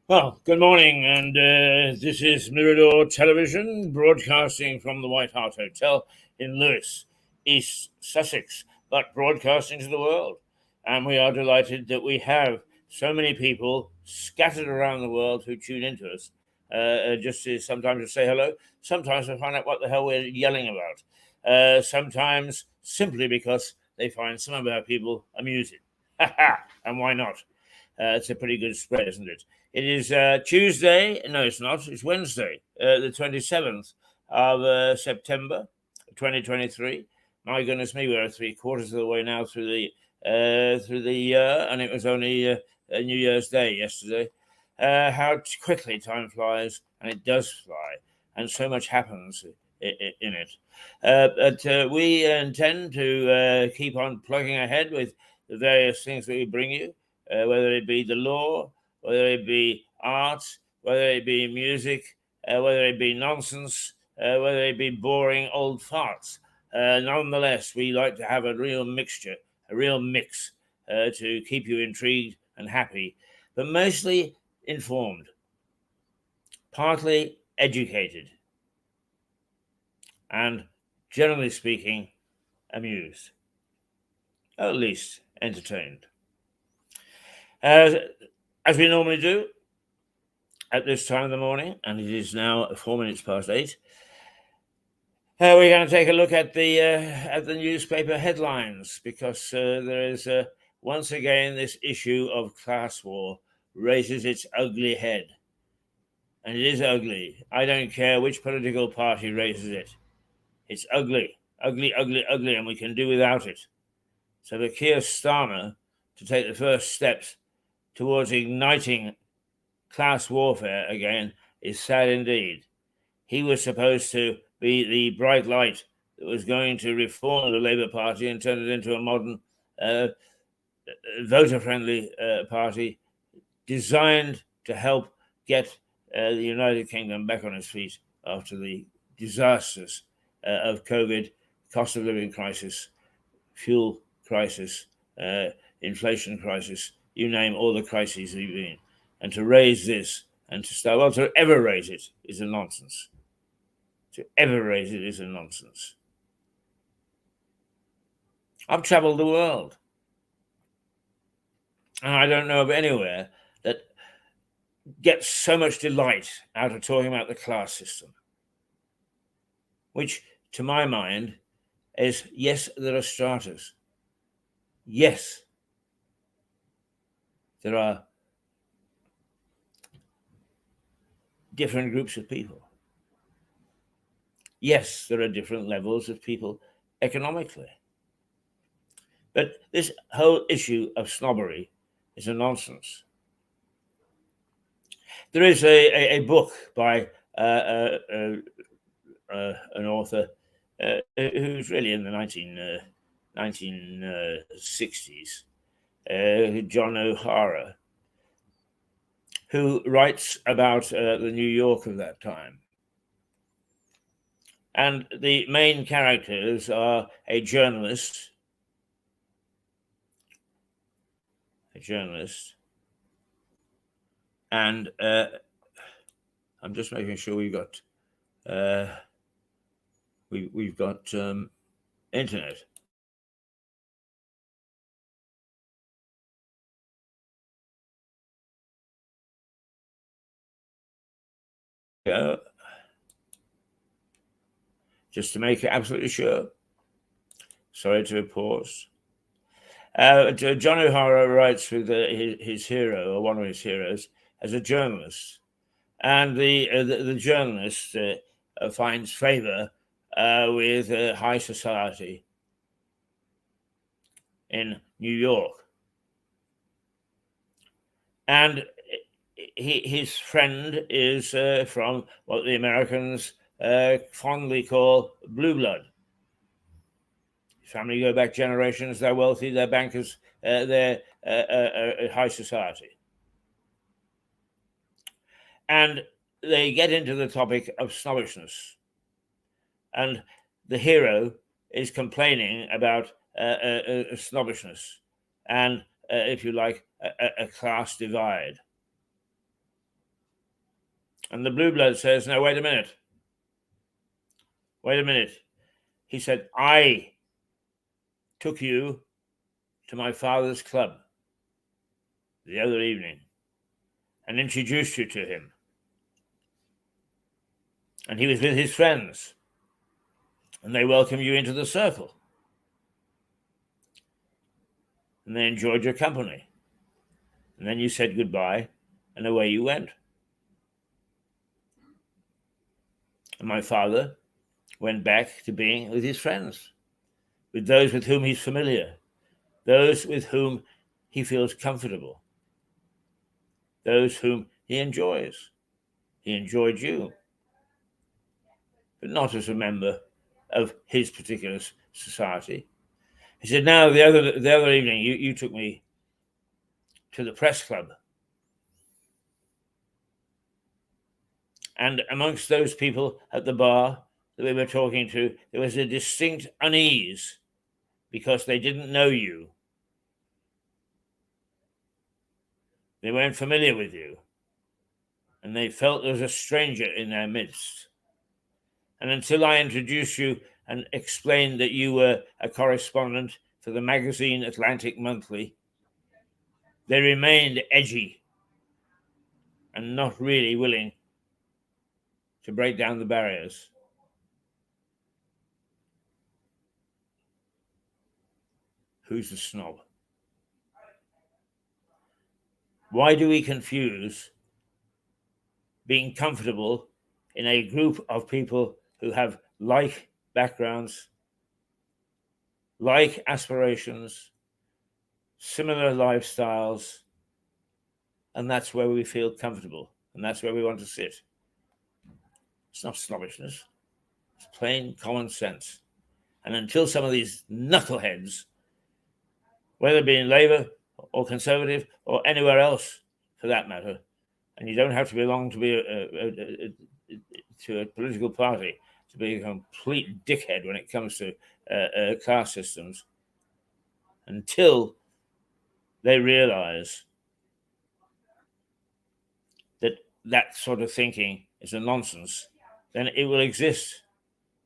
Well, good morning, and this is Mirador Television, broadcasting from the White Hart Hotel in Lewes, East Sussex, but broadcasting to the world. And we are delighted that we have so many people scattered around the world who tune into us, just to sometimes to say hello, sometimes to find out what the hell we're yelling about, sometimes simply because they find some of our people amusing. And why not? It's a pretty good spread, isn't it? It is Tuesday. No, it's not. It's Wednesday, the 27th of September, 2023. My goodness me, we're 3/4 of the way now through the year, and it was only a New Year's Day yesterday. How quickly time flies, and it does fly, and so much happens in it. But we intend to keep on plugging ahead with the various things that we bring you, whether it be the law, whether it be art, whether it be music, whether it be nonsense, whether it be boring old farts. Nonetheless, we like to have a real mixture, a real mix to keep you intrigued and happy, but mostly informed, partly educated, and generally speaking, amused, or at least entertained. As we normally do at this time of the morning, and it is now 4 minutes past 8. We're going to take a look at the newspaper headlines because there is once again this issue of class war raises its ugly head, and it is ugly. I don't care which political party raises it; it's ugly, ugly, ugly, ugly, and we can do without it. So for Keir Starmer to take the first steps towards igniting class warfare again is sad indeed. He was supposed to be the bright light that was going to reform the Labour Party and turn it into a modern, voter-friendly party designed to help get the United Kingdom back on its feet after the disasters of COVID, cost of living crisis, fuel crisis, inflation crisis, you name all the crises we've been. And to raise this and to start, well, to ever raise it is a nonsense. To ever raise it is a nonsense. I've traveled the world, and I don't know of anywhere that gets so much delight out of talking about the class system, which, to my mind, is yes, there are stratas. Yes, there are different groups of people. Yes, there are different levels of people economically. But this whole issue of snobbery is a nonsense. There is a book by an author who's really in the 1960s, John O'Hara, who writes about the New York of that time. And the main characters are a journalist, and I'm just making sure we've got internet. Just to make absolutely sure. Sorry to pause. John O'Hara writes with his hero, or one of his heroes, as a journalist, and the journalist finds favor with high society in New York, and his friend is from what the Americans fondly call blue blood. Family go back generations, they're wealthy, they're bankers, they're high society. And they get into the topic of snobbishness. And the hero is complaining about snobbishness and, if you like, a class divide. And the blue blood says, no, wait a minute. Wait a minute. He said, I took you to my father's club the other evening and introduced you to him. And he was with his friends. And they welcomed you into the circle. And they enjoyed your company. And then you said goodbye, and away you went. And my father went back to being with his friends, with those with whom he's familiar, those with whom he feels comfortable, those whom he enjoys. He enjoyed you, but not as a member of his particular society. He said, now, the other evening, you took me to the press club. And amongst those people at the bar that we were talking to, there was a distinct unease because they didn't know you. They weren't familiar with you. And they felt there was a stranger in their midst. And until I introduced you and explained that you were a correspondent for the magazine Atlantic Monthly, they remained edgy and not really willing to break down the barriers. Who's the snob? Why do we confuse being comfortable in a group of people who have like backgrounds, like aspirations, similar lifestyles, and that's where we feel comfortable, and that's where we want to sit? It's not snobbishness. It's plain common sense. And until some of these knuckleheads, whether it be in Labour or Conservative or anywhere else for that matter, and you don't have to belong to be to a political party to be a complete dickhead when it comes to class systems, until they realise that that sort of thinking is a nonsense, then it will exist.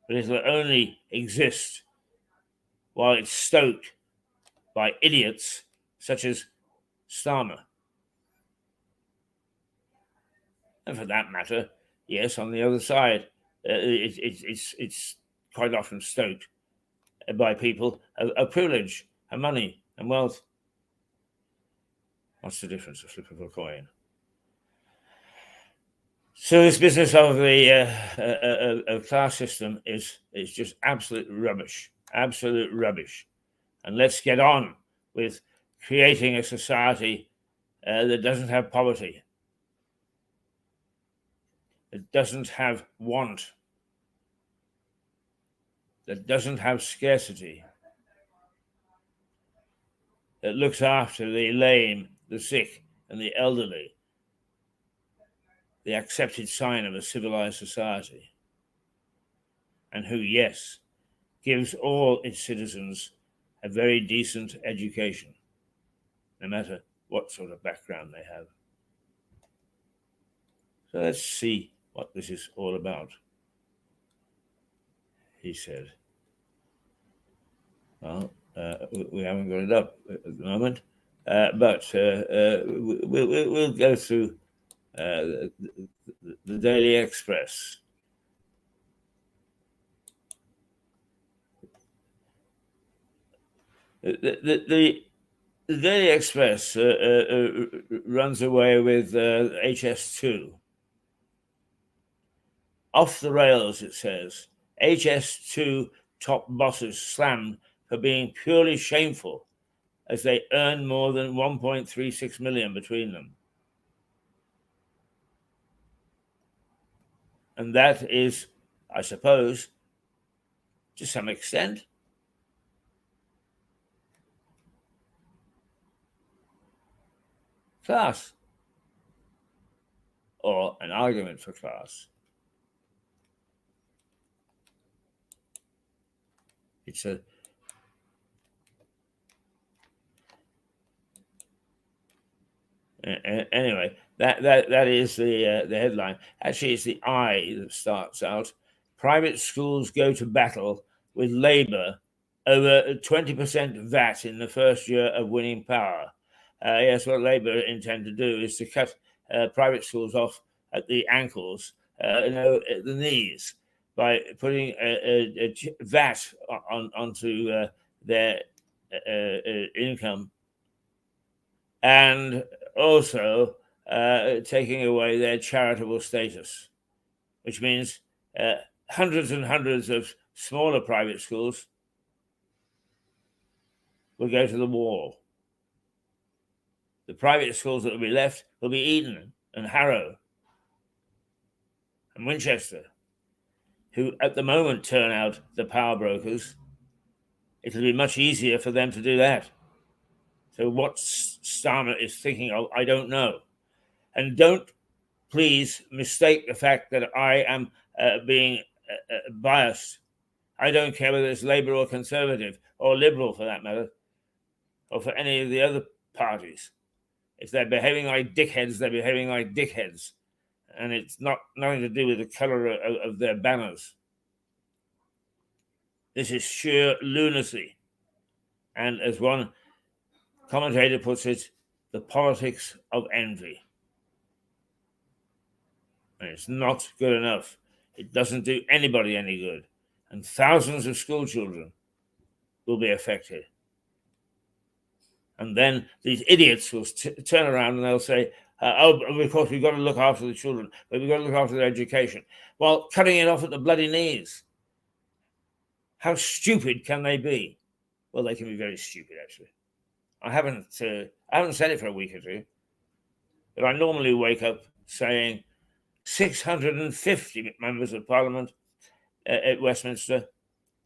But it will only exist while it's stoked by idiots such as Starmer. And for that matter, yes, on the other side, it's quite often stoked by people of privilege and money and wealth. What's the difference? A flip of a coin. So this business of the class system is just absolute rubbish, And let's get on with creating a society that doesn't have poverty, that doesn't have want, that doesn't have scarcity, that looks after the lame, the sick, and the elderly, the accepted sign of a civilized society, and who, yes, gives all its citizens a very decent education, no matter what sort of background they have. So let's see what this is all about, he said. Well, we haven't got it up at the moment, but we'll go through the Daily Express. The Daily Express runs away with HS2. Off the rails, it says. HS2 top bosses slammed for being purely shameful as they earn more than 1.36 million between them. And that is, I suppose, to some extent, class, or an argument for class. It's a anyway, That is the headline. Actually, it's the I that starts out. Private schools go to battle with Labour over 20% VAT in the first year of winning power. Yes, what Labour intend to do is to cut private schools off at the ankles, at the knees, by putting a VAT onto their income, and also taking away their charitable status, which means hundreds and hundreds of smaller private schools will go to the wall. The private schools that will be left will be Eton and Harrow and Winchester, who at the moment turn out the power brokers. It'll be much easier for them to do that. So what Starmer is thinking of, I don't know. And don't please mistake the fact that I am being biased. I don't care whether it's Labour or Conservative or Liberal, for that matter, or for any of the other parties. If they're behaving like dickheads, they're behaving like dickheads. And it's nothing to do with the colour of their banners. This is sheer lunacy. And as one commentator puts it, the politics of envy. And it's not good enough. It doesn't do anybody any good. And thousands of school children will be affected. And then these idiots will turn around and they'll say, of course, we've got to look after the children, but we've got to look after their education. Well, cutting it off at the bloody knees. How stupid can they be? Well, they can be very stupid, actually. I haven't said it for a week or two, but I normally wake up saying 650 members of Parliament at Westminster,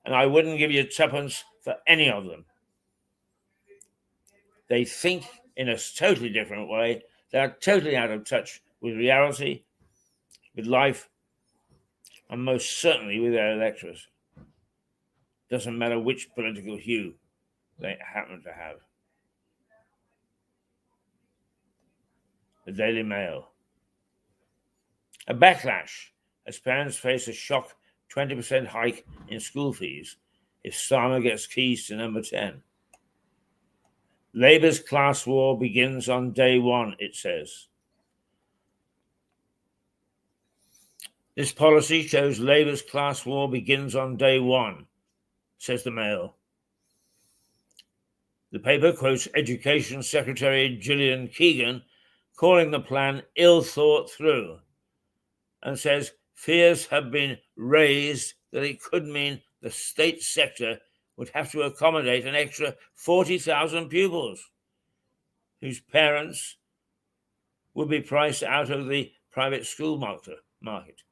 and I wouldn't give you tuppence for any of them. They think in a totally different way. They're totally out of touch with reality, with life, and most certainly with their electors. Doesn't matter which political hue they happen to have. The Daily Mail. A backlash as parents face a shock 20% hike in school fees if Starmer gets keys to number 10. Labour's class war begins on day one, it says. This policy shows Labour's class war begins on day one, says the Mail. The paper quotes Education Secretary Gillian Keegan calling the plan ill thought through and says fears have been raised that it could mean the state sector would have to accommodate an extra 40,000 pupils whose parents would be priced out of the private school market.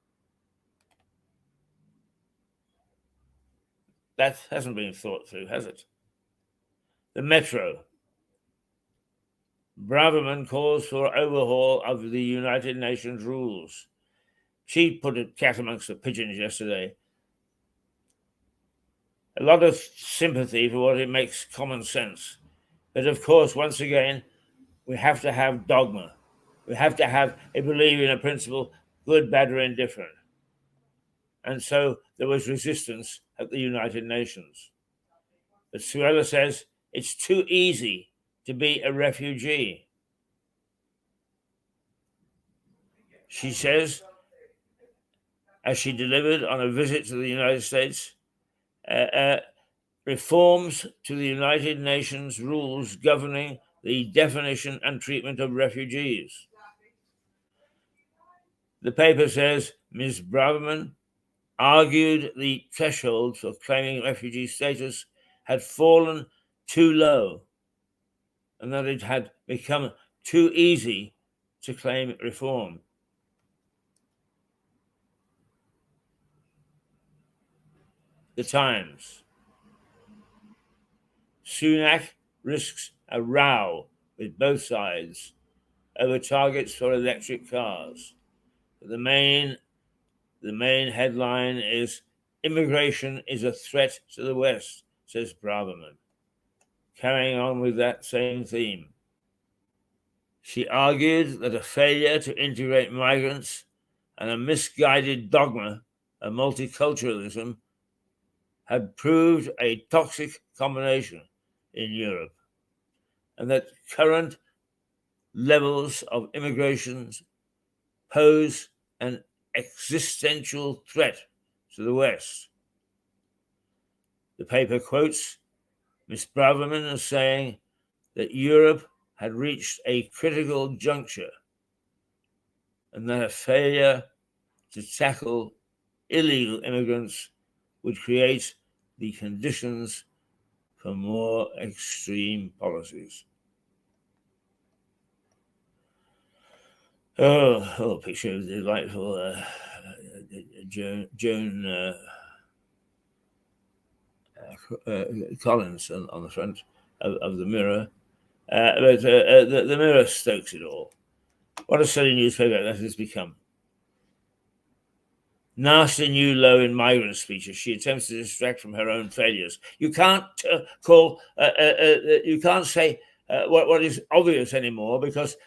That hasn't been thought through, has it? The Metro. Braverman calls for overhaul of the United Nations rules. She put a cat amongst the pigeons yesterday. A lot of sympathy for what it makes common sense. But of course, once again, we have to have dogma. We have to have a belief in a principle, good, bad, or indifferent. And so there was resistance at the United Nations. But Suella says it's too easy to be a refugee. She says, as she delivered on a visit to the United States, reforms to the United Nations rules governing the definition and treatment of refugees. The paper says Ms. Braverman argued the threshold for claiming refugee status had fallen too low and that it had become too easy to claim reform. The Times. Sunak risks a row with both sides over targets for electric cars. The main headline is immigration is a threat to the West, says Braverman, carrying on with that same theme. She argued that a failure to integrate migrants and a misguided dogma of multiculturalism had proved a toxic combination in Europe, and that current levels of immigration pose an existential threat to the West. The paper quotes Miss Braverman as saying that Europe had reached a critical juncture and that a failure to tackle illegal immigrants would create the conditions for more extreme policies. Oh, picture of the delightful Joan Collins on the front of the Mirror. But the Mirror stokes it all. What a silly newspaper that has become. Nasty new low in migrant speeches. She attempts to distract from her own failures. You can't you can't say what is obvious anymore because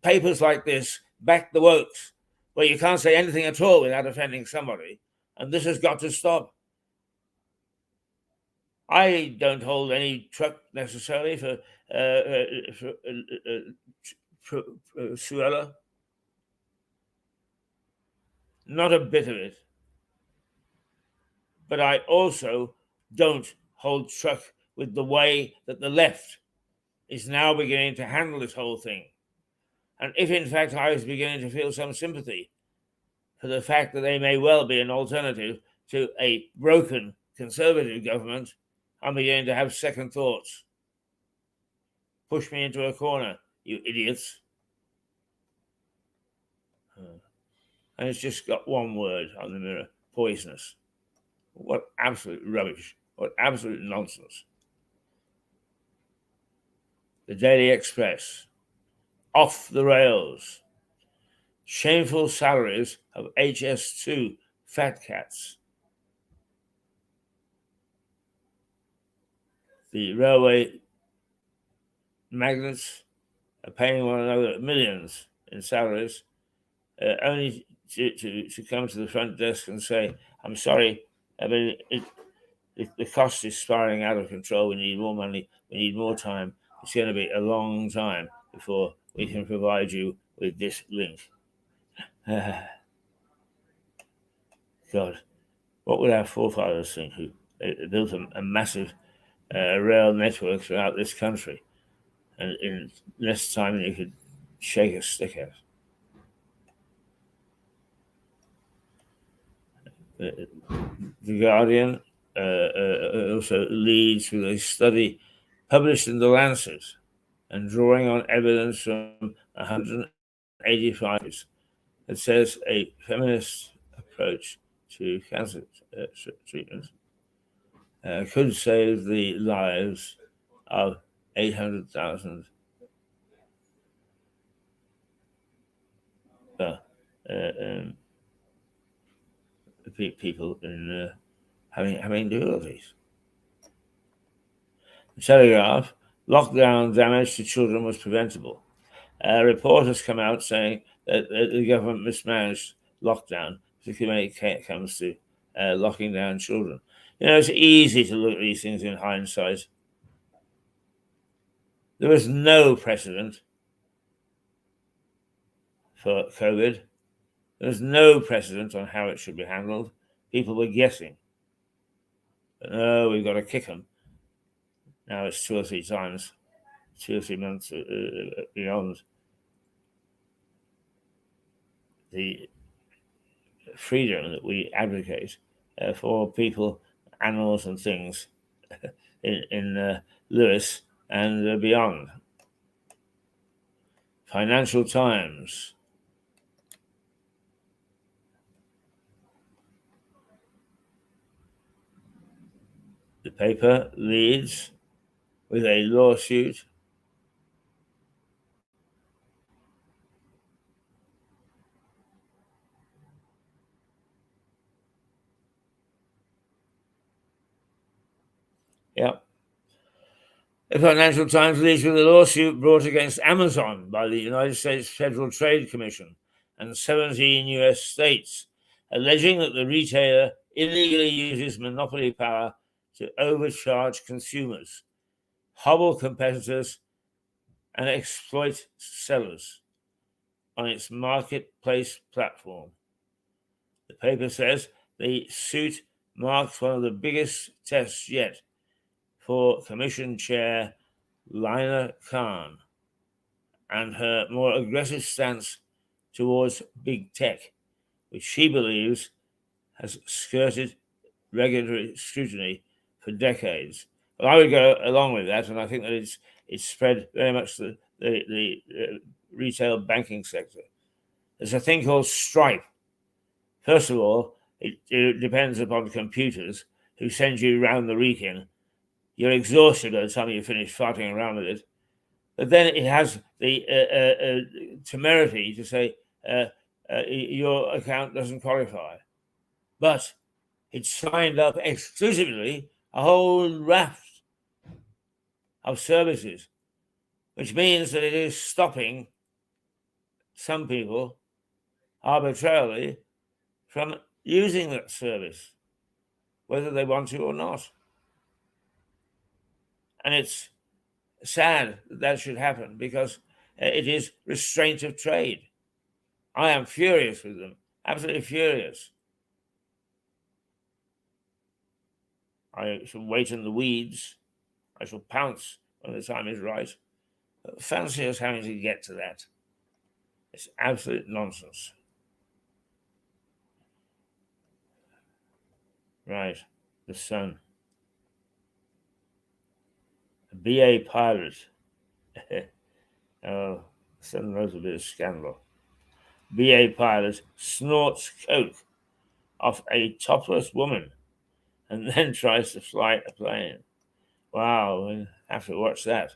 papers like this back the wokes, where you can't say anything at all without offending somebody, and this has got to stop. I don't hold any truck necessarily for Suella. Not a bit of it. But I also don't hold truck with the way that the left is now beginning to handle this whole thing. And if in fact I was beginning to feel some sympathy for the fact that they may well be an alternative to a broken conservative government, I'm beginning to have second thoughts. Push me into a corner, you idiots. And it's just got one word on the Mirror: poisonous. What absolute rubbish. What absolute nonsense. The Daily Express: off the rails. Shameful salaries of HS2 fat cats. The railway magnates are paying one another millions in salaries, only to come to the front desk and say, I'm sorry, I mean, the cost is spiraling out of control. We need more money. We need more time. It's going to be a long time before we can provide you with this link. God, what would our forefathers think who built a massive rail network throughout this country, and in less time than you could shake a stick at? The Guardian also leads with a study published in The Lancet and drawing on evidence from 185 that says a feminist approach to cancer treatment could save the lives of 800,000 people in having difficulties. The Telegraph: lockdown damage to children was preventable. A report has come out saying that the government mismanaged lockdown, particularly when it comes to locking down children. You know, it's easy to look at these things in hindsight. There was no precedent for COVID. There was no precedent on how it should be handled. People were guessing. But no, we've got to kick them. Now it's 2 or 3 times, 2 or 3 months beyond the freedom that we advocate for people, animals, and things in Lewis and beyond. Financial Times: the paper leads with a lawsuit The Financial Times leads with a lawsuit brought against Amazon by the United States Federal Trade Commission and 17 US states, alleging that the retailer illegally uses monopoly power to overcharge consumers, hobble competitors, and exploit sellers on its marketplace platform. The paper says the suit marks one of the biggest tests yet for Commission Chair Lina Khan and her more aggressive stance towards big tech, which she believes has skirted regulatory scrutiny for decades. Well, I would go along with that, and I think that it's spread very much the retail banking sector. There's a thing called Stripe. First of all, it depends upon computers who send you round the weekend. You're exhausted by the time you finish farting around with it. But then it has the temerity to say your account doesn't qualify. But it signed up exclusively a whole raft of services, which means that it is stopping some people arbitrarily from using that service, whether they want to or not. And it's sad that should happen because it is restraint of trade. I am furious with them, absolutely furious. I shall wait in the weeds. I shall pounce when the time is right. But fancy us having to get to that. It's absolute nonsense. Right, the Sun. A BA pilot. Oh, the Sun knows a bit of scandal. BA pilot snorts coke off a topless woman and then tries to fly a plane. Wow, we'll have to watch that.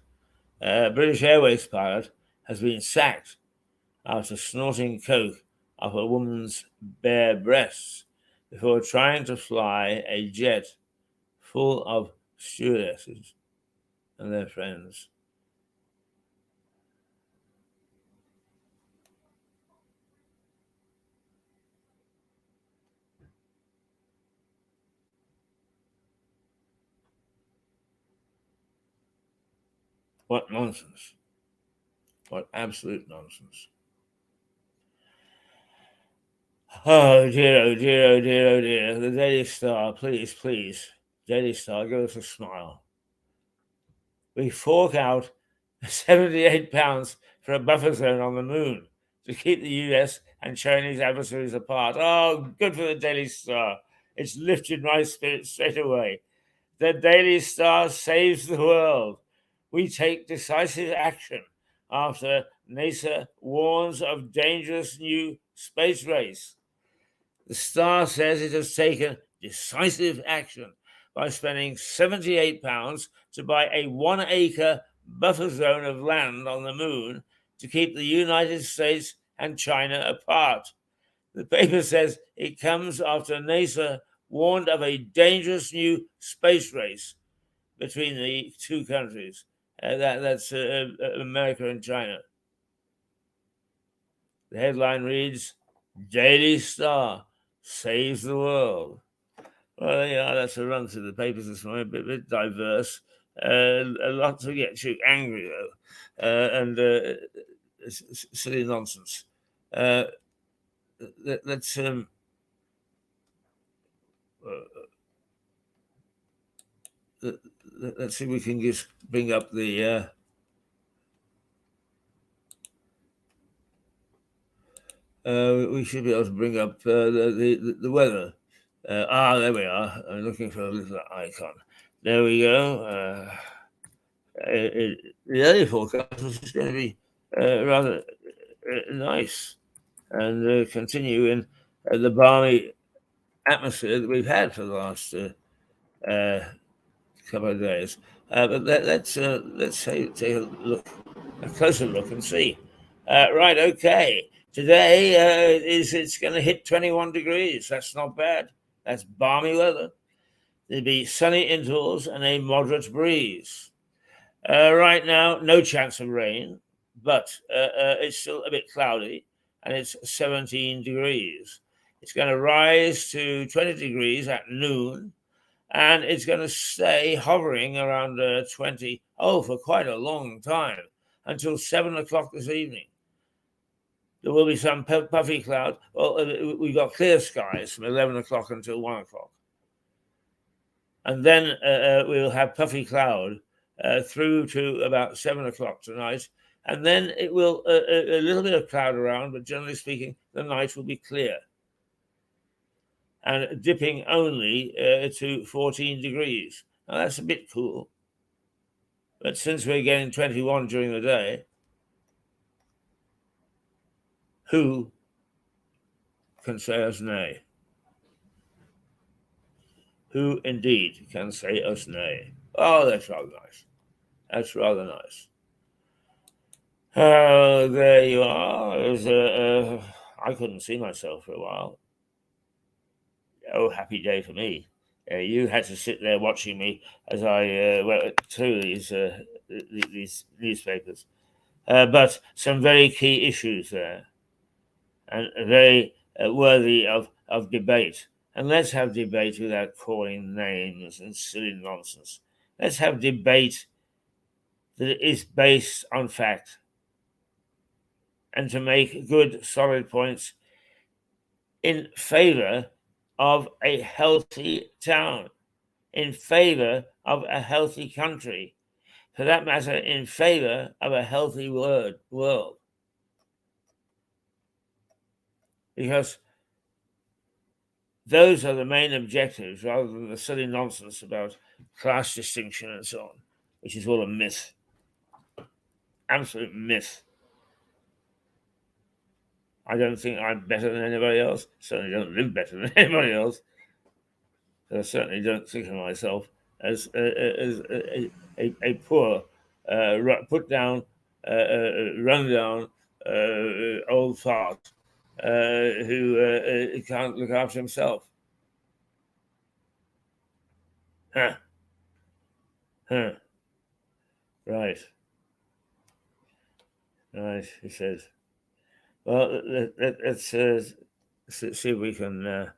British Airways pilot has been sacked after snorting coke off a woman's bare breasts before trying to fly a jet full of stewardesses and their friends. What nonsense. What absolute nonsense. Oh dear, oh dear, oh dear, oh dear. The Daily Star, please, please. Daily Star, give us a smile. We fork out £78 for a buffer zone on the moon to keep the US and Chinese adversaries apart. Oh, good for the Daily Star. It's lifted my spirits straight away. The Daily Star saves the world. We take decisive action after NASA warns of dangerous new space race. The Star says it has taken decisive action by spending £78 to buy a 1 acre buffer zone of land on the moon to keep the United States and China apart. The paper says it comes after NASA warned of a dangerous new space race between the two countries. That's America and China. The headline reads, Daily Star saves the world. Well, yeah, that's a run through the papers this morning, a bit diverse. A lot to get you angry, though. And it's silly nonsense. Let's see if we can just bring up the we should be able to bring up the weather. There we are. I'm looking for a little icon. There we go. The early forecast is going to be rather nice and continue in the balmy atmosphere that we've had for the last couple of days. But let's take a closer look and see. Right, okay. Today it's going to hit 21 degrees. That's not bad. That's balmy weather. There'll be sunny intervals and a moderate breeze. Right now, no chance of rain, but it's still a bit cloudy, and it's 17 degrees. It's going to rise to 20 degrees at noon, and it's going to stay hovering around 20, for quite a long time, until 7 o'clock this evening. There will be some puffy cloud. Well, we've got clear skies from 11 o'clock until 1 o'clock. And then we'll have puffy cloud through to about 7 o'clock tonight. And then it will, a little bit of cloud around, but generally speaking, the night will be clear. And dipping only to 14 degrees. Now, that's a bit cool. But since we're getting 21 during the day, who can say us nay? Who indeed can say us nay? Oh, that's rather nice. That's rather nice. There you are. I couldn't see myself for a while. Oh, happy day for me. You had to sit there watching me as I went through these newspapers. But some very key issues there, and very worthy of debate. And let's have debate without calling names and silly nonsense. Let's have debate that is based on fact, and to make good, solid points in favor of a healthy town, in favor of a healthy country, for that matter, in favor of a healthy world. Because those are the main objectives, rather than the silly nonsense about class distinction and so on, which is all a myth. Absolute myth. I don't think I'm better than anybody else. Certainly don't live better than anybody else. I certainly don't think of myself as a poor, put down, run down old fart who can't look after himself. Huh. Right. Right, he says. Well, let's see if we can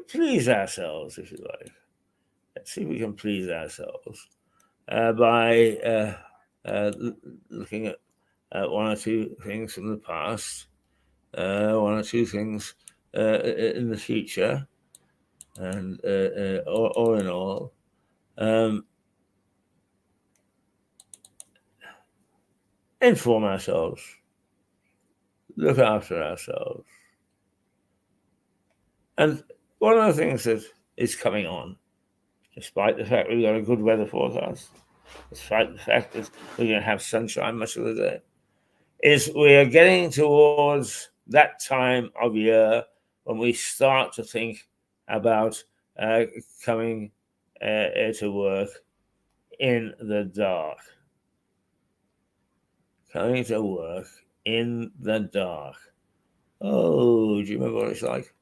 please ourselves, if you like. Let's see if we can please ourselves by looking at one or two things from the past, one or two things in the future, and all in all, inform ourselves, look after ourselves. And one of the things that is coming on, despite the fact we've got a good weather forecast, despite the fact that we're going to have sunshine much of the day, is we are getting towards that time of year when we start to think about coming to work in the dark. Coming to work in the dark. Oh, do you remember what it's like?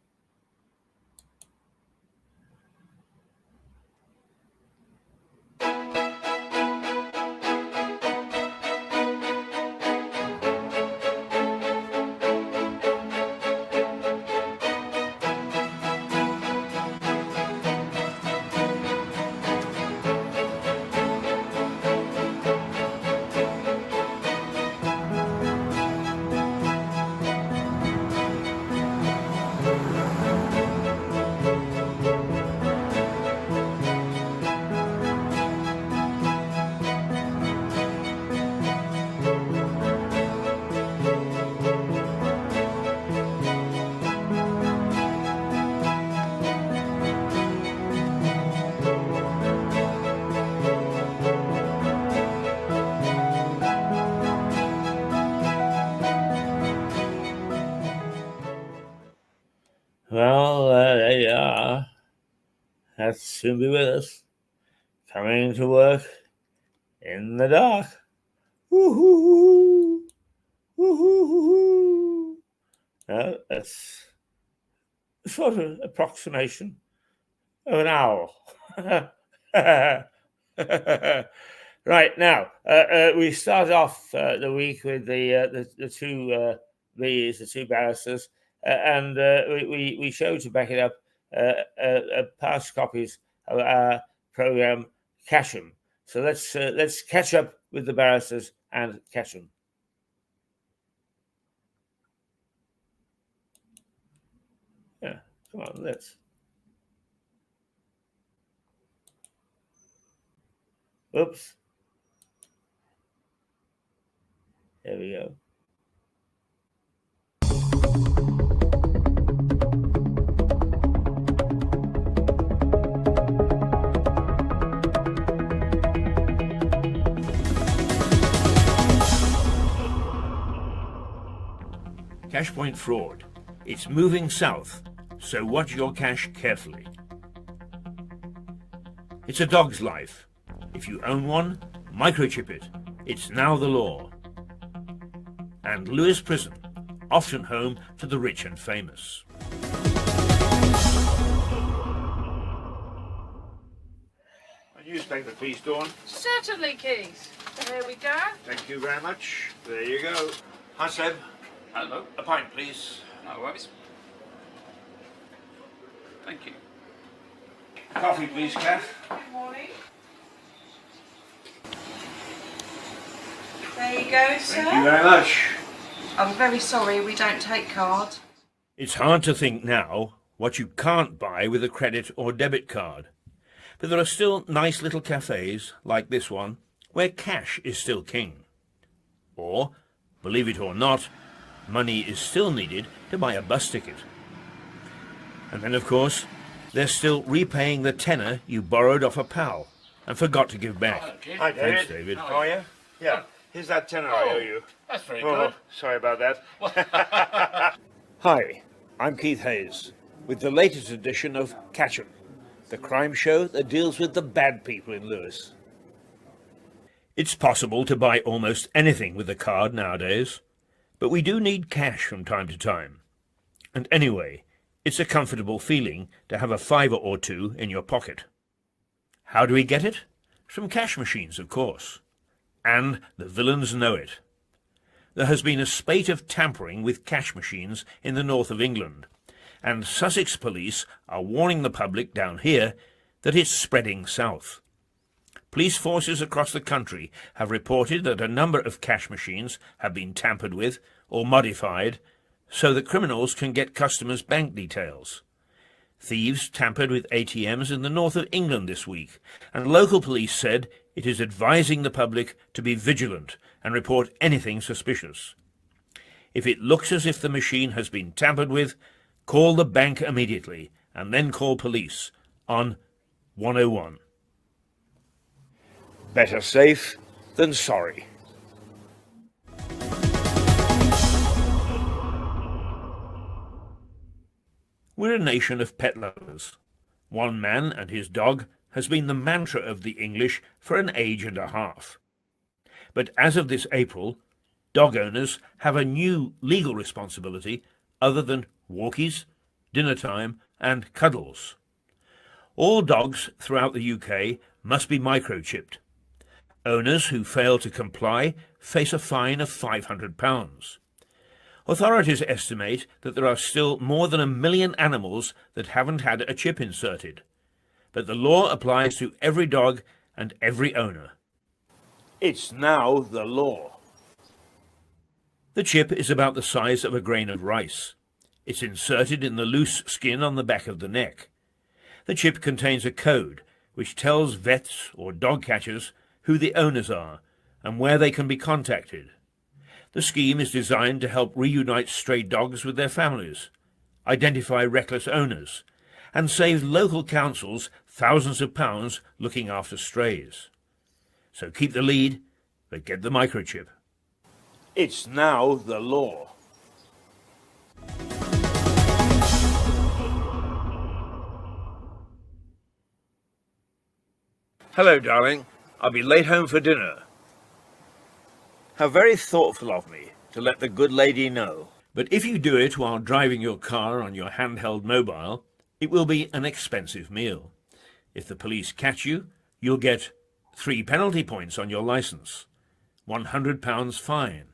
Well, there you are. That's soon be with us. Coming to work in the dark. Woo-hoo-hoo. Woo-hoo-hoo. That's a sort of approximation of an owl. Right now, we start off the week with the two B's, the two barristers, and we show, to back it up, past copies of our program Catch 'em. So let's catch up with the barristers and catch 'em. Yeah, come on, let's. Oops. There we go. Cash point fraud. It's moving south, so watch your cash carefully. It's a dog's life. If you own one, microchip it. It's now the law. And Lewis Prison, often home to the rich and famous. A newspaper, please, Dawn. Certainly, Keith. There we go. Thank you very much. There you go. Hi, Seb. Hello. A pint, please. No worries. Thank you. Coffee, please, Kath. Good morning. There you go, sir. Thank you very much. I'm very sorry, we don't take card. It's hard to think now what you can't buy with a credit or debit card. But there are still nice little cafes, like this one, where cash is still king. Or, believe it or not, money is still needed to buy a bus ticket. And then, of course, they're still repaying the tenner you borrowed off a pal and forgot to give back. Hi, David. Thanks, David. How are you? Yeah, here's that tenner I owe you. That's very Oh, good. sorry about that. Hi, I'm Keith Hayes with the latest edition of Catch 'em, the crime show that deals with the bad people in Lewis. It's possible to buy almost anything with a card nowadays, but we do need cash from time to time. And anyway, it's a comfortable feeling to have a fiver or two in your pocket. How do we get it? From cash machines, of course. And the villains know it. There has been a spate of tampering with cash machines in the north of England, and Sussex police are warning the public down here that it's spreading south. Police forces across the country have reported that a number of cash machines have been tampered with or modified so that criminals can get customers' bank details. Thieves tampered with ATMs in the north of England this week, and local police said it is advising the public to be vigilant and report anything suspicious. If it looks as if the machine has been tampered with, call the bank immediately and then call police on 101. Better safe than sorry. We're a nation of pet lovers. One man and his dog has been the mantra of the English for an age and a half. But as of this April, dog owners have a new legal responsibility other than walkies, dinner time, and cuddles. All dogs throughout the UK must be microchipped. Owners who fail to comply face a fine of £500. Authorities estimate that there are still more than 1 million animals that haven't had a chip inserted, but the law applies to every dog and every owner. It's now the law. The chip is about the size of a grain of rice. It's inserted in the loose skin on the back of the neck. The chip contains a code which tells vets or dog catchers who the owners are and where they can be contacted. The scheme is designed to help reunite stray dogs with their families, identify reckless owners, and save local councils thousands of pounds looking after strays. So keep the lead, but get the microchip. It's now the law. Hello, darling. I'll be late home for dinner. How very thoughtful of me to let the good lady know. But if you do it while driving your car on your handheld mobile, it will be an expensive meal. If the police catch you, you'll get 3 penalty points on your licence, £100 fine.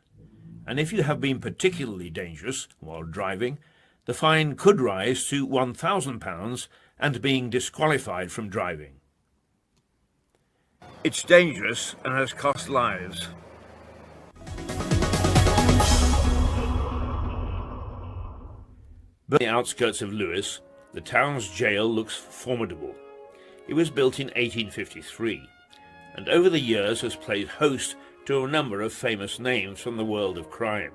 And if you have been particularly dangerous while driving, the fine could rise to £1,000 and being disqualified from driving. It's dangerous and has cost lives. But on the outskirts of Lewes, the town's jail looks formidable. It was built in 1853, and over the years has played host to a number of famous names from the world of crime.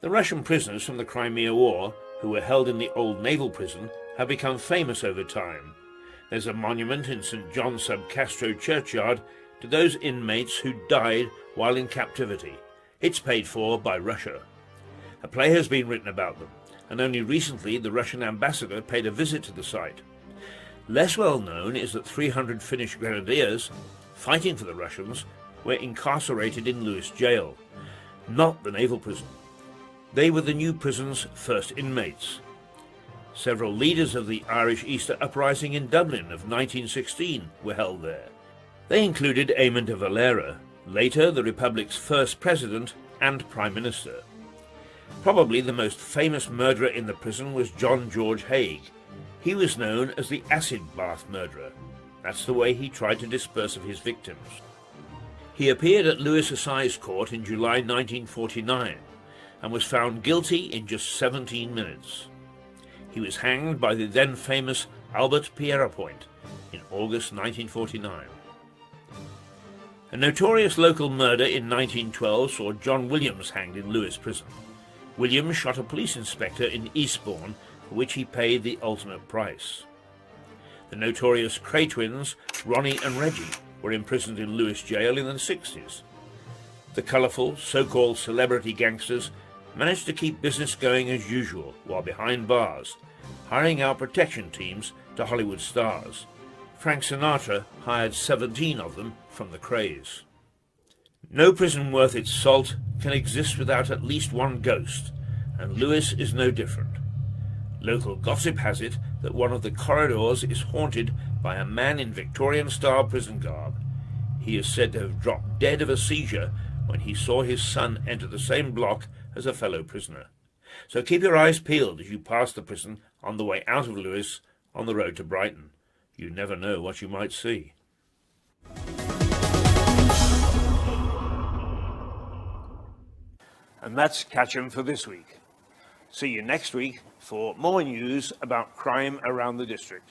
The Russian prisoners from the Crimea War, who were held in the old naval prison, have become famous over time. There's a monument in St. John sub Castro churchyard to those inmates who died while in captivity. It's paid for by Russia. A play has been written about them, and only recently the Russian ambassador paid a visit to the site. Less well known is that 300 Finnish grenadiers, fighting for the Russians, were incarcerated in Lewes jail, not the naval prison. They were the new prison's first inmates. Several leaders of the Irish Easter Uprising in Dublin of 1916 were held there. They included Eamon de Valera, later the Republic's first president and prime minister. Probably the most famous murderer in the prison was John George Haigh. He was known as the acid bath murderer. That's the way he tried to dispose of his victims. He appeared at Lewes Assize Court in July 1949 and was found guilty in just 17 minutes. He was hanged by the then famous Albert Pierrepoint in August 1949. A notorious local murder in 1912 saw John Williams hanged in Lewes prison. Williams shot a police inspector in Eastbourne, for which he paid the ultimate price. The notorious Cray twins, Ronnie and Reggie, were imprisoned in Lewes jail in the 60s. The colourful, so-called celebrity gangsters managed to keep business going as usual while behind bars, hiring out protection teams to Hollywood stars. Frank Sinatra hired 17 of them from the Krays. No prison worth its salt can exist without at least one ghost, and Lewes is no different. Local gossip has it that one of the corridors is haunted by a man in Victorian-style prison garb. He is said to have dropped dead of a seizure when he saw his son enter the same block as a fellow prisoner. So keep your eyes peeled as you pass the prison on the way out of Lewes on the road to Brighton. You never know what you might see. And that's Catch 'em for this week. See you next week for more news about crime around the district.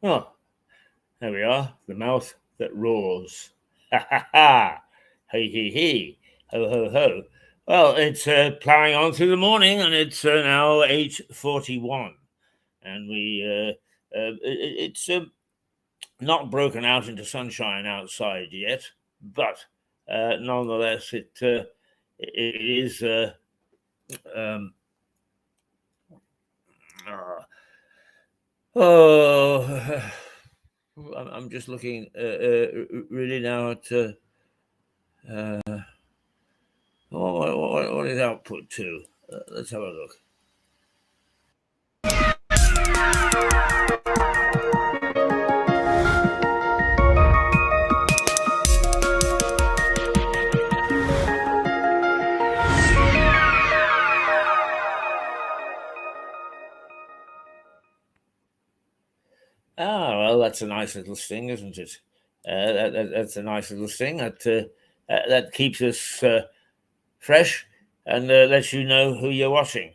Oh, there we are, the mouth that roars. Ha ha ha! Hey he he! Ho ho ho! Well, it's ploughing on through the morning, and it's now 8:41, and it's not broken out into sunshine outside yet, but nonetheless, it is. I'm just looking really now at what is output to. Let's have a look. Ah, well, that's a nice little sting, isn't it? That's a nice little sting. That that keeps us fresh and lets you know who you're watching.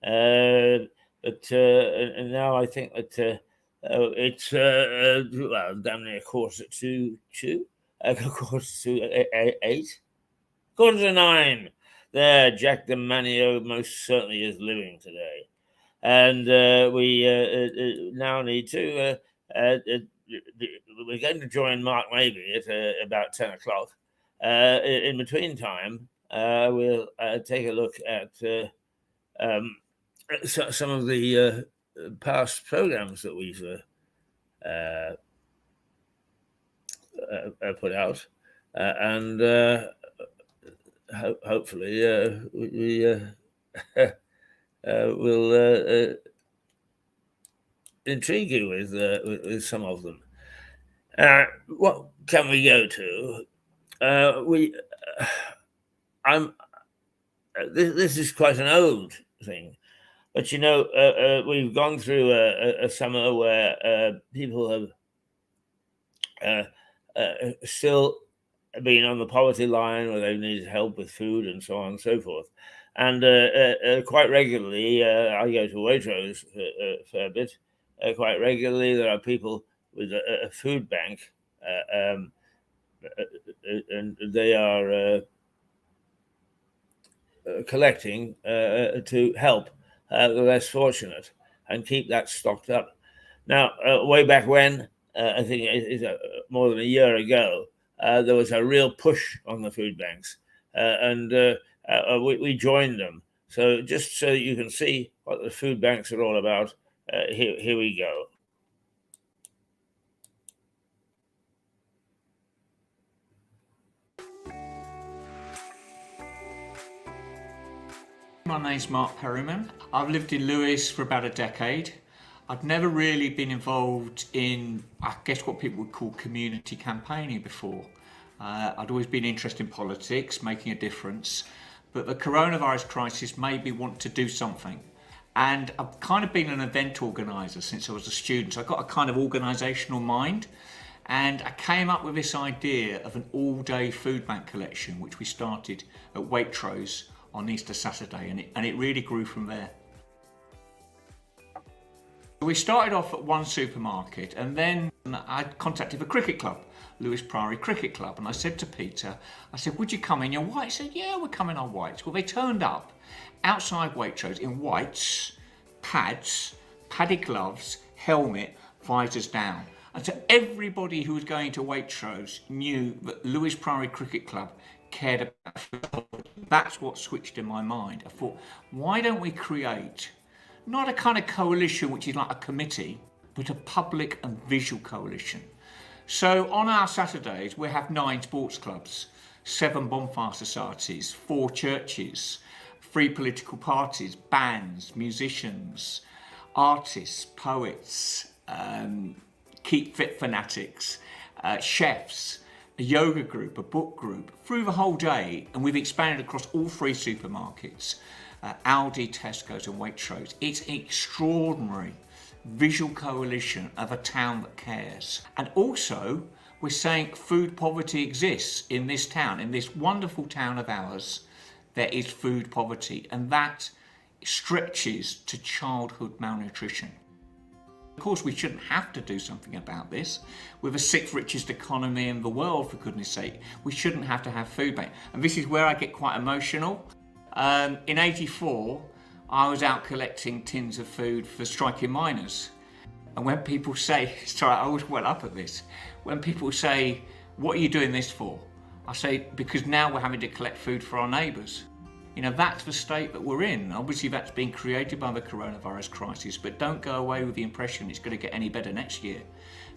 But now I think that it's well, damn near quarter to quarter to 8, quarter to 9. There, Jack the Manio most certainly is living today, and we now need to. We're going to join Mark maybe at about 10 o'clock. In between time, we'll take a look at some of the past programs that we've put out, and hopefully we will intrigue you with some of them. What can we go to? This is quite an old thing, but we've gone through a summer where people have still been on the poverty line, where they've needed help with food and so on and so forth. And quite regularly, I go to Waitrose a fair bit. Quite regularly, there are people with a food bank, and they are collecting to help the less fortunate and keep that stocked up. Now, way back when, I think it's more than a year ago, there was a real push on the food banks, and we joined them. So just so you can see what the food banks are all about, here we go. My name's Mark Perryman. I've lived in Lewes for about a decade. I'd never really been involved in, I guess, what people would call community campaigning before. I'd always been interested in politics, making a difference, but the coronavirus crisis made me want to do something. And I've kind of been an event organiser since I was a student. So I've got a kind of organisational mind, and I came up with this idea of an all-day food bank collection, which we started at Waitrose on Easter Saturday, and it really grew from there. We started off at one supermarket, and then I contacted the cricket club, Lewes Priory Cricket Club, and I said to Peter, I said, would you come in your whites? He said, yeah, we're coming on whites. Well, they turned up outside Waitrose in whites, pads, padded gloves, helmet, visors down. And so everybody who was going to Waitrose knew that Lewes Priory Cricket Club cared about football. That's what switched in my mind. I thought, why don't we create not a kind of coalition which is like a committee, but a public and visual coalition. So on our Saturdays, we have 9 sports clubs, 7 bonfire societies, 4 churches, 3 political parties, bands, musicians, artists, poets, keep fit fanatics, chefs, a yoga group, a book group, through the whole day. And we've expanded across all 3 supermarkets, Aldi, Tesco's and Waitrose. It's an extraordinary visual coalition of a town that cares. And also, we're saying food poverty exists in this town, in this wonderful town of ours. There is food poverty, and that stretches to childhood malnutrition. Of course, we shouldn't have to do something about this. We're the 6th richest economy in the world, for goodness sake. We shouldn't have to have food bank. And this is where I get quite emotional. In '84, I was out collecting tins of food for striking miners. And when people say, sorry, I always well up at this. When people say, what are you doing this for? I say, because now we're having to collect food for our neighbours. You know, that's the state that we're in. Obviously, that's been created by the coronavirus crisis, but don't go away with the impression it's going to get any better next year,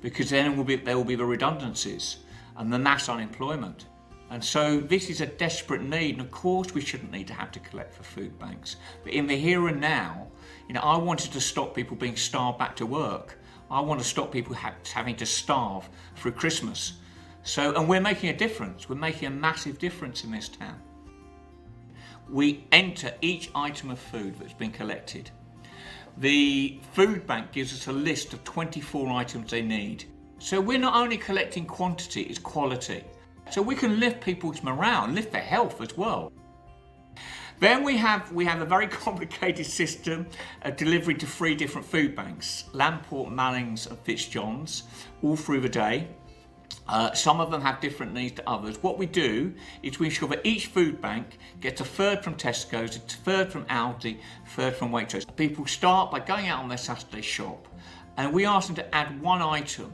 because then there will be the redundancies and the mass unemployment. And so this is a desperate need, and of course we shouldn't need to have to collect for food banks. But in the here and now, you know, I wanted to stop people being starved back to work. I want to stop people having to starve through Christmas. So, and we're making a difference. We're making a massive difference in this town. We enter each item of food that's been collected. The food bank gives us a list of 24 items they need. So we're not only collecting quantity, it's quality. So we can lift people's morale, lift their health as well. Then we have a very complicated system of delivery to 3 different food banks, Lamport, Mallings and Fitzjohn's, all through the day. Some of them have different needs to others. What we do is we ensure that each food bank gets a third from Tesco's, a third from Aldi, a third from Waitrose. People start by going out on their Saturday shop, and we ask them to add 1 item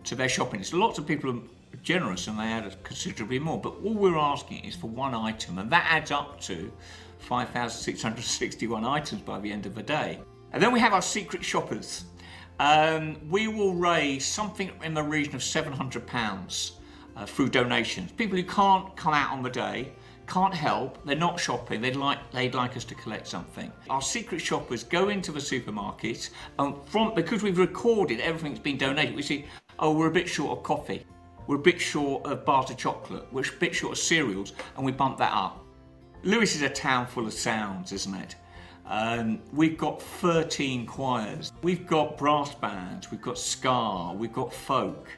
to their shopping list. Lots of people are generous and they add considerably more, but all we're asking is for 1 item, and that adds up to 5,661 items by the end of the day. And then we have our secret shoppers. We will raise something in the region of £700 through donations. People who can't come out on the day, can't help, they're not shopping, they'd like us to collect something. Our secret shoppers go into the supermarket, and because we've recorded everything's been donated, we see, oh, we're a bit short of coffee, we're a bit short of bars of chocolate, we're a bit short of cereals, and we bump that up. Lewes is a town full of sounds, isn't it? We've got 13 choirs, we've got brass bands, we've got ska, we've got folk,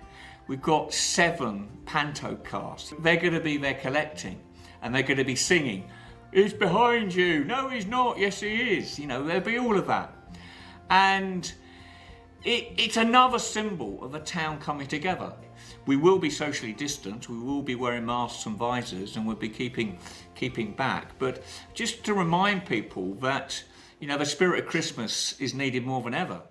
we've got 7 panto casts. They're going to be there collecting, and they're going to be singing, "He's behind you," "No, he's not," "Yes, he is." You know, there'll be all of that. And it's another symbol of a town coming together. We will be socially distant, we will be wearing masks and visors, and we'll be keeping back. But just to remind people that, you know, the spirit of Christmas is needed more than ever.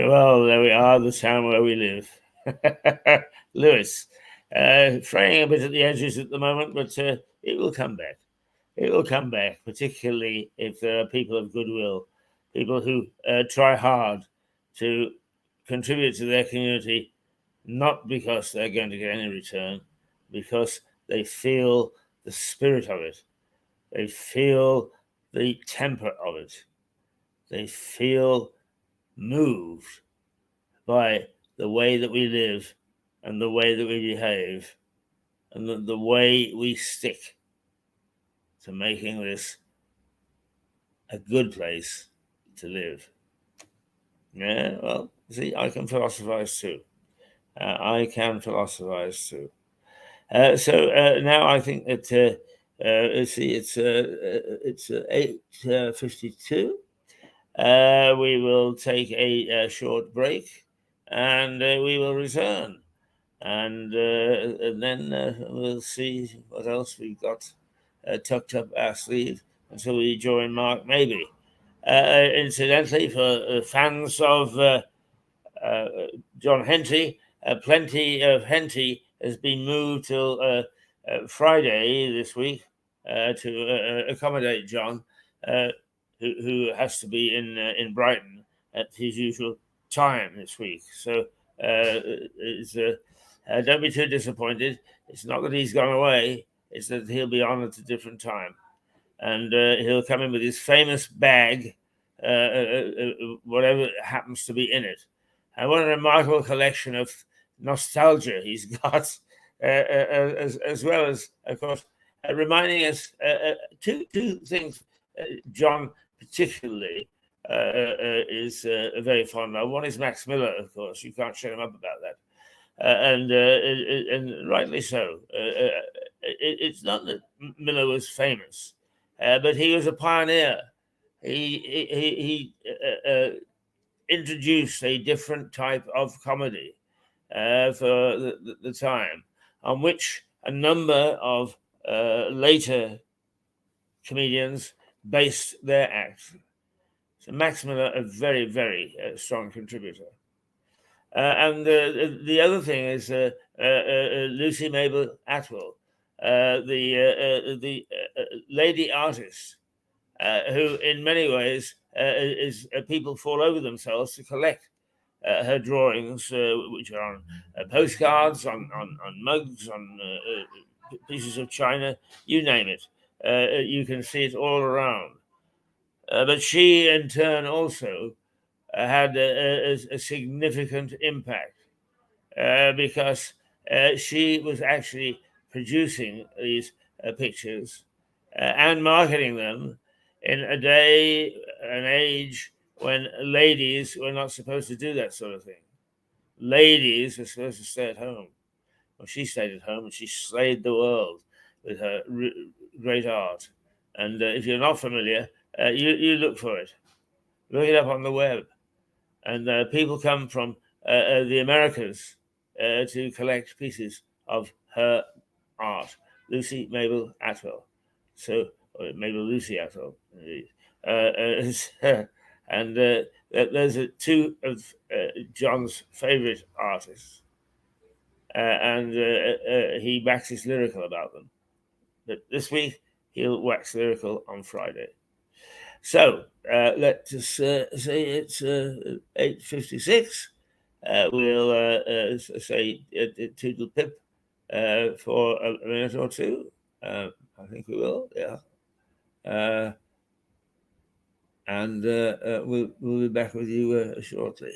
Well, there we are, the town where we live. Lewes, fraying a bit at the edges at the moment, but it will come back. It will come back, particularly if there are people of goodwill, people who try hard to contribute to their community, not because they're going to get any return, because they feel the spirit of it. They feel the temper of it. They feel moved by the way that we live and the way that we behave and the way we stick to making this a good place to live. Yeah, well, see, I can philosophize too. I can philosophize too. So now I think that let's see, it's 8:52. We will take a short break, and we will return, and then we'll see what else we've got tucked up our sleeve until we join Mark Maybe. Incidentally, for fans of John Henty, plenty of Henty has been moved till Friday this week to accommodate John, who has to be in Brighton at his usual time this week. So don't be too disappointed. It's not that he's gone away; it's that he'll be on at a different time, and he'll come in with his famous bag, whatever happens to be in it. And what a remarkable collection of nostalgia he's got, as well as, of course, reminding us two things. John particularly is very fond of. One is Max Miller, of course. You can't shut him up about that. And rightly so. It's not that Miller was famous, but he was a pioneer. He introduced a different type of comedy for the time, on which a number of later comedians based their acts. So Max Miller, a very, very strong contributor. And the other thing is Lucy Mabel Atwell, the lady artist, who in many ways is people fall over themselves to collect her drawings, which are on postcards, on mugs, on pieces of china, you name it. You can see it all around. But she, in turn, also had a significant impact because she was actually producing these pictures and marketing them in a day and age when ladies were not supposed to do that sort of thing. Ladies were supposed to stay at home. Well, she stayed at home and she slayed the world with her great art. And if you're not familiar, you look for it. Look it up on the web. And people come from the Americas to collect pieces of her art. Lucy Mabel Atwell. So, Mabel Lucy Atwell, indeed. And those are two of John's favorite artists. And he waxes lyrical about them. But this week, he'll wax lyrical on Friday. So let's say it's 8:56. We'll say toodle pip for a minute or two. I think we will, yeah. And we'll be back with you shortly.